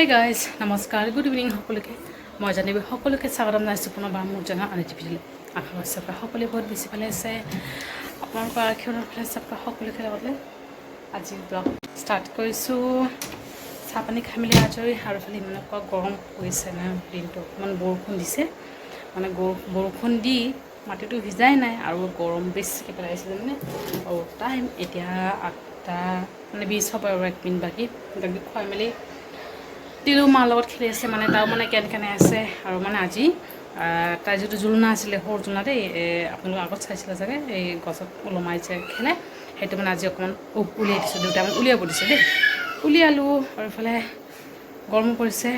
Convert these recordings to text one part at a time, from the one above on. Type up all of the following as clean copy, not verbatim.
Hey guys, namaskar. Good evening. সকলোকে মই জানিব সকলোকে স্বাগতম জনাইছো পুনৰবাৰ মোৰ জনা আনিটি ভিডিঅ'লৈ। আশা কৰিছো সকলোৱে বহুত বেছি ভালে আছে। আপোনালোকৰ আশীৰ্বাদ ভালে আছে সকলোকে লগতে আজি ব্লগ ষ্টাৰ্ট কৰিছোঁ। চাহ পানী খাই মেলি আজৰি আৰু ফালে ইমানকুৱা গৰম পৰিছে না দিনটো অকণমান বৰষুণ দিছে মানে বৰষুণ দি মাটিটো ভিজাই নাই আৰু গৰম বেছিকৈ পেলাইছে মানে আৰু টাইম এতিয়া 8টা মানে 20 হ'ব আৰু 1 মিনিট বাকী খুৱাই মেলি তিলো মাৰ লগত খেলি আছে মানে তাও মানে কেনে আছে আৰু মানে আজি তাই যিটো জোলনা আছিলে সৰু জোলনা দেই আপোনালোক আগত চাইছিলে চাগে এই গছত ওলমাইছে খেলে সেইটো মানে আজি অকণমান উলিয়াই দিছোঁ দুটামান উলিয়াব দিছোঁ দেই উলিয়ালোঁ আৰু এইফালে গৰম পৰিছে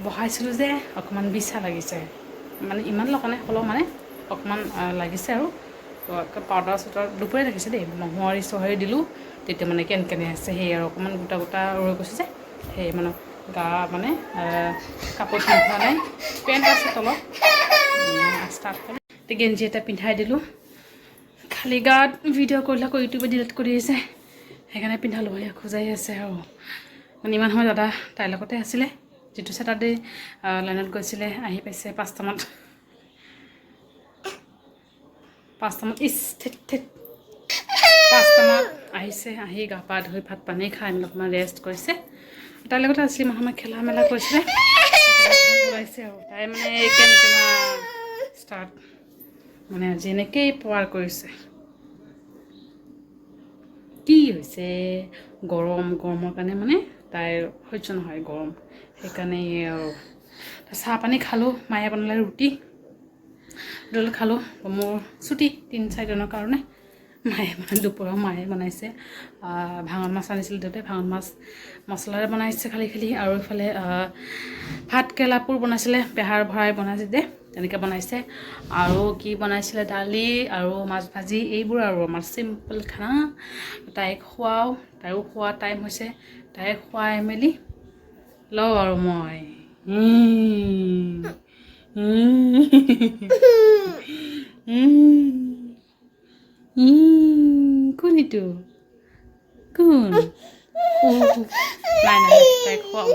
বহাইছিলোঁ যে অকণমান বিছা লাগিছে মানে ইমান লগা নাই হ'লেও মানে অকণমান লাগিছে আৰু পাউডাৰ চাউডাৰ দুপৰীয়া লাগিছে দেই মোহাৰি চহাৰি দিলোঁ তেতিয়া মানে কেনে আছে সেই আৰু অকণমান গোটা গোটা ৰৈ গৈছে যে সেই মানে গা মানে কাপোৰ পিন্ধা নাই পেণ্ট আছে তলত ষ্টাৰ্ট কৰি গেঞ্জি এটা পিন্ধাই দিলোঁ খালী গাত ভিডিঅ' কৰিলে আকৌ ইউটিউবে ডিলিট কৰি আছে সেইকাৰণে পিন্ধালোঁ খোজাই আছে আৰু মানে ইমান সময় দাদা তাইৰ লগতে আছিলে যিটো ছেটাৰডে লাইনত গৈছিলে আহি পাইছে 5টামান ইছ থেত 5টামান আহিছে আহি গা পা ধুই ভাত পানী খাই মেলি অকণমান ৰেষ্ট কৰিছে তাইৰ লগতে আছিলে ইমান সময় খেলা মেলা কৰিছিলে ওলাইছে আৰু তাই মানে কেনেকৈ ষ্টাৰ্ট মানে আজি এনেকেই পাৰ কৰিছে কি হৈছে গৰমৰ কাৰণে মানে তাইৰ সহ্য নহয় গৰম সেইকাৰণে আৰু চাহ পানী খালোঁ মায়ে বনালে ৰুটি খালোঁ মোৰ ছুটি 3-4 দিনৰ কাৰণে মায়ে মানে দুপৰীয়া মায়ে বনাইছে ভাঙন মাছ আনিছিল দেউতাই ভাঙন মাছ মছলাৰে বনাইছে খালি আৰু এইফালে ভাত কেৰেলাপুৰ বনাইছিলে বেহাৰ ভৰাই বনাইছে যে তেনেকৈ বনাইছে আৰু কি বনাইছিলে দালি আৰু মাছ ভাজি এইবোৰ আৰু আমাৰ চিম্পল খানা তাইক খোৱাও তাইও খোৱা টাইম হৈছে তাইক খুৱাই মেলি লওঁ আৰু মই কোন এইটো কোন নাই তাইক খুৱাওঁ